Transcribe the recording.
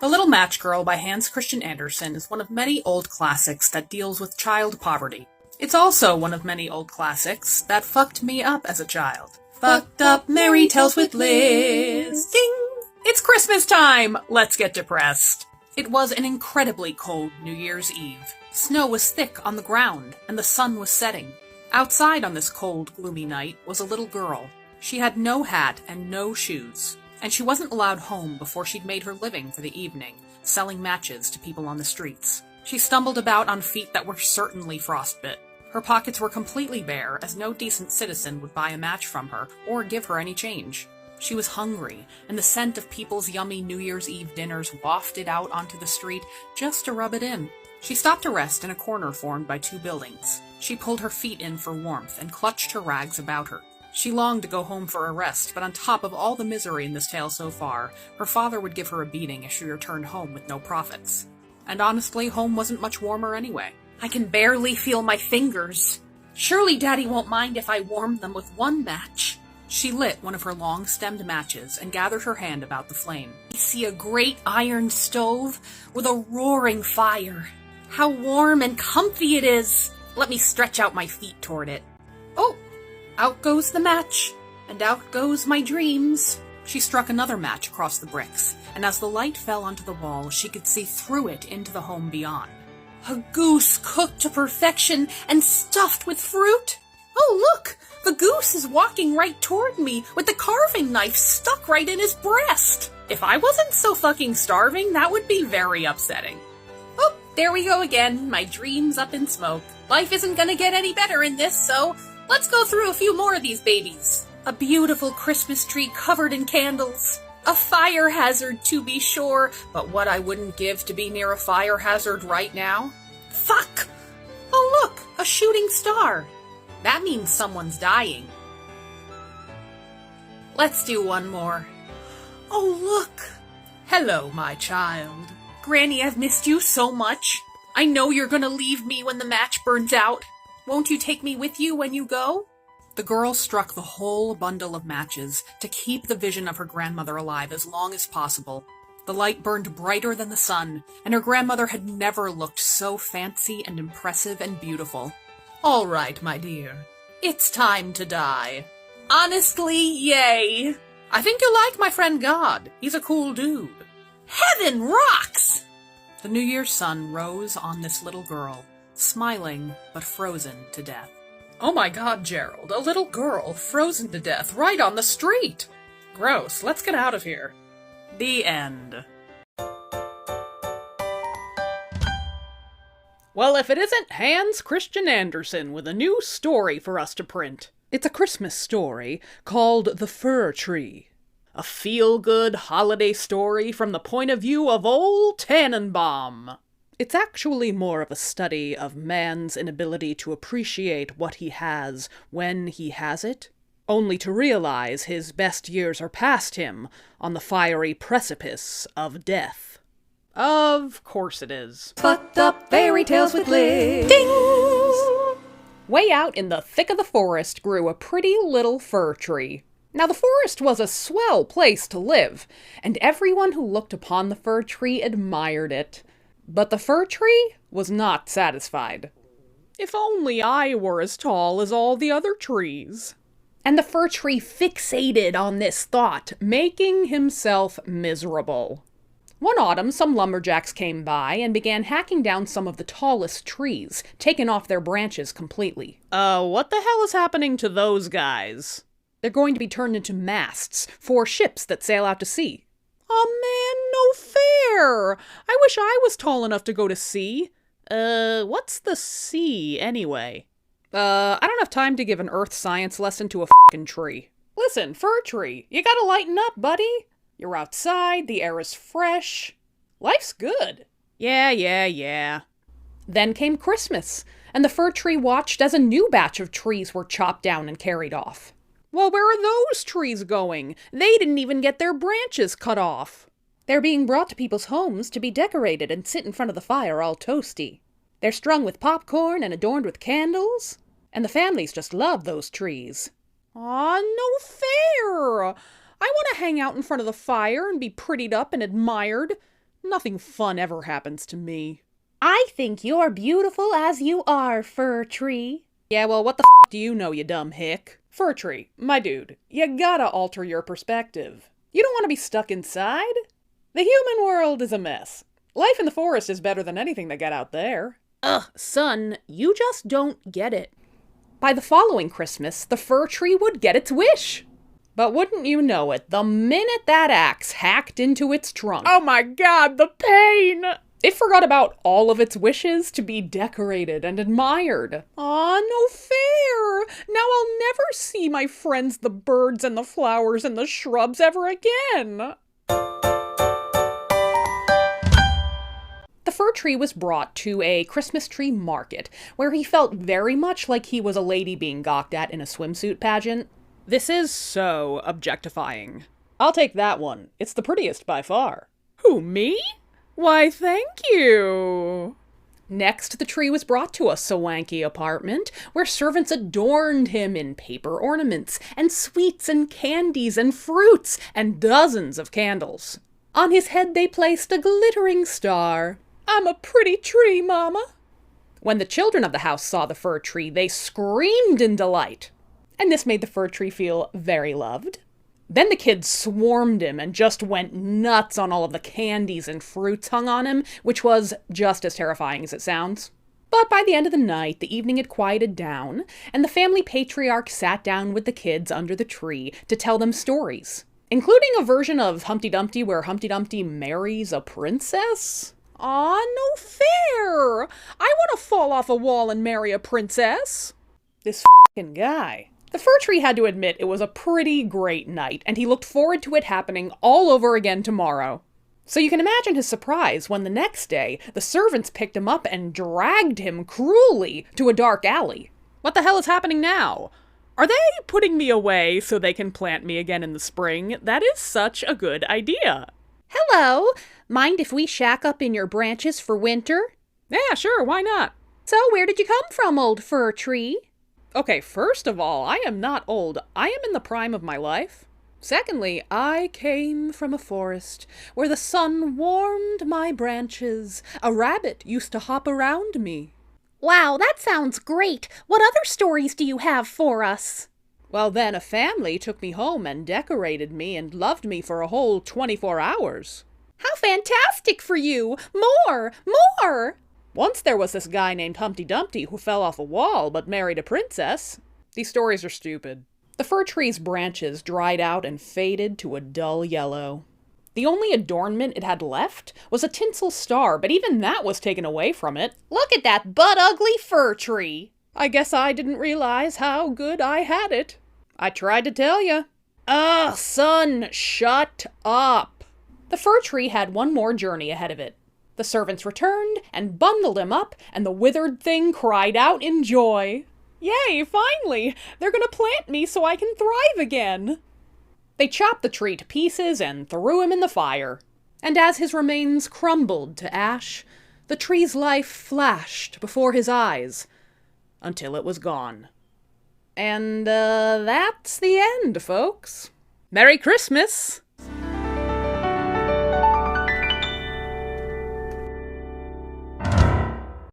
The Little Match Girl by Hans Christian Andersen is one of many old classics that deals with child poverty. It's also one of many old classics that fucked me up as a child. Fucked up Fairy Tales with Liz. Ding! It's Christmas time! Let's get depressed. It was an incredibly cold New Year's Eve. Snow was thick on the ground, and the sun was setting. Outside on this cold, gloomy night was a little girl. She had no hat and no shoes, and she wasn't allowed home before she'd made her living for the evening, selling matches to people on the streets. She stumbled about on feet that were certainly frostbit. Her pockets were completely bare, as no decent citizen would buy a match from her or give her any change. She was hungry, and the scent of people's yummy New Year's Eve dinners wafted out onto the street just to rub it in. She stopped to rest in a corner formed by two buildings. She pulled her feet in for warmth and clutched her rags about her. She longed to go home for a rest, but on top of all the misery in this tale so far, her father would give her a beating if she returned home with no profits. And honestly, home wasn't much warmer anyway. I can barely feel my fingers. Surely Daddy won't mind if I warm them with one match. She lit one of her long-stemmed matches and gathered her hand about the flame. I see a great iron stove with a roaring fire. How warm and comfy it is! Let me stretch out my feet toward it. Oh! Out goes the match, and out goes my dreams. She struck another match across the bricks, and as the light fell onto the wall, she could see through it into the home beyond. A goose cooked to perfection and stuffed with fruit? Oh, look! The goose is walking right toward me, with the carving knife stuck right in his breast. If I wasn't so fucking starving, that would be very upsetting. Oh, there we go again, my dreams up in smoke. Life isn't gonna get any better in this, so let's go through a few more of these babies. A beautiful Christmas tree covered in candles. A fire hazard, to be sure, but what I wouldn't give to be near a fire hazard right now. Fuck! Oh look, a shooting star. That means someone's dying. Let's do one more. Oh look! Hello, my child. Granny, I've missed you so much. I know you're gonna leave me when the match burns out. Won't you take me with you when you go? The girl struck the whole bundle of matches to keep the vision of her grandmother alive as long as possible. The light burned brighter than the sun, and her grandmother had never looked so fancy and impressive and beautiful. All right, my dear. It's time to die. Honestly, yay! I think you'll like my friend God. He's a cool dude. Heaven rocks! The New Year's sun rose on this little girl, smiling but frozen to death. Oh my God, Gerald, a little girl frozen to death right on the street! Gross, let's get out of here. The end. Well, if it isn't Hans Christian Andersen with a new story for us to print. It's a Christmas story called The Fir Tree. A feel-good holiday story from the point of view of old Tannenbaum. It's actually more of a study of man's inability to appreciate what he has when he has it, only to realize his best years are past him on the fiery precipice of death. Of course it is. Fucked Up Fairy Tales with Liz. Ding! Way out in the thick of the forest grew a pretty little fir tree. Now the forest was a swell place to live, and everyone who looked upon the fir tree admired it. But the fir tree was not satisfied. If only I were as tall as all the other trees. And the fir tree fixated on this thought, making himself miserable. One autumn, some lumberjacks came by and began hacking down some of the tallest trees, taking off their branches completely. What the hell is happening to those guys? They're going to be turned into masts for ships that sail out to sea. Oh man, no fair! I wish I was tall enough to go to sea. What's the sea, anyway? I don't have time to give an earth science lesson to a f***ing tree. Listen, fir tree, you gotta lighten up, buddy. You're outside, the air is fresh. Life's good. Yeah. Then came Christmas, and the fir tree watched as a new batch of trees were chopped down and carried off. Well, where are those trees going? They didn't even get their branches cut off. They're being brought to people's homes to be decorated and sit in front of the fire all toasty. They're strung with popcorn and adorned with candles, and the families just love those trees. Aw, no fair! I want to hang out in front of the fire and be prettied up and admired, Nothing fun ever happens to me. I think you're beautiful as you are, Fir Tree. Yeah, well, what the do you know, you dumb hick? Fir Tree, my dude, you gotta alter your perspective. You don't want to be stuck inside? The human world is a mess. Life in the forest is better than anything they get out there. Ugh, son, you just don't get it. By the following Christmas, the fir tree would get its wish. But wouldn't you know it, the minute that axe hacked into its trunk... Oh my god, the pain! It forgot about all of its wishes to be decorated and admired. Aw, no fair! Now I'll never see my friends the birds and the flowers and the shrubs ever again. The fir tree was brought to a Christmas tree market, where he felt very much like he was a lady being gawked at in a swimsuit pageant. This is so objectifying. I'll take that one. It's the prettiest by far. Who, me? Why, thank you. Next, the tree was brought to a swanky apartment, where servants adorned him in paper ornaments, and sweets and candies and fruits, and dozens of candles. On his head they placed a glittering star. I'm a pretty tree, Mama. When the children of the house saw the fir tree, they screamed in delight. And this made the fir tree feel very loved. Then the kids swarmed him and just went nuts on all of the candies and fruits hung on him, which was just as terrifying as it sounds. But by the end of the night, the evening had quieted down, and the family patriarch sat down with the kids under the tree to tell them stories, including a version of Humpty Dumpty where Humpty Dumpty marries a princess. Aw, no fair! I want to fall off a wall and marry a princess. This f***ing guy. The fir tree had to admit it was a pretty great night, and he looked forward to it happening all over again tomorrow. So you can imagine his surprise when the next day, the servants picked him up and dragged him cruelly to a dark alley. What the hell is happening now? Are they putting me away so they can plant me again in the spring? That is such a good idea. Hello! Mind if we shack up in your branches for winter? Yeah, sure, why not? So where did you come from, old fir tree? Okay, first of all, I am not old. I am in the prime of my life. Secondly, I came from a forest where the sun warmed my branches. A rabbit used to hop around me. Wow, that sounds great. What other stories do you have for us? Well, then a family took me home and decorated me and loved me for a whole 24 hours. How fantastic for you! More! More! Once there was this guy named Humpty Dumpty who fell off a wall but married a princess. These stories are stupid. The fir tree's branches dried out and faded to a dull yellow. The only adornment it had left was a tinsel star, but even that was taken away from it. Look at that butt-ugly fir tree! I guess I didn't realize how good I had it. I tried to tell ya. Ugh, son, shut up. The fir tree had one more journey ahead of it. The servants returned and bundled him up, and the withered thing cried out in joy. Yay, finally! They're gonna plant me so I can thrive again. They chopped the tree to pieces and threw him in the fire. And as his remains crumbled to ash, the tree's life flashed before his eyes, until it was gone. And, that's the end, folks. Merry Christmas!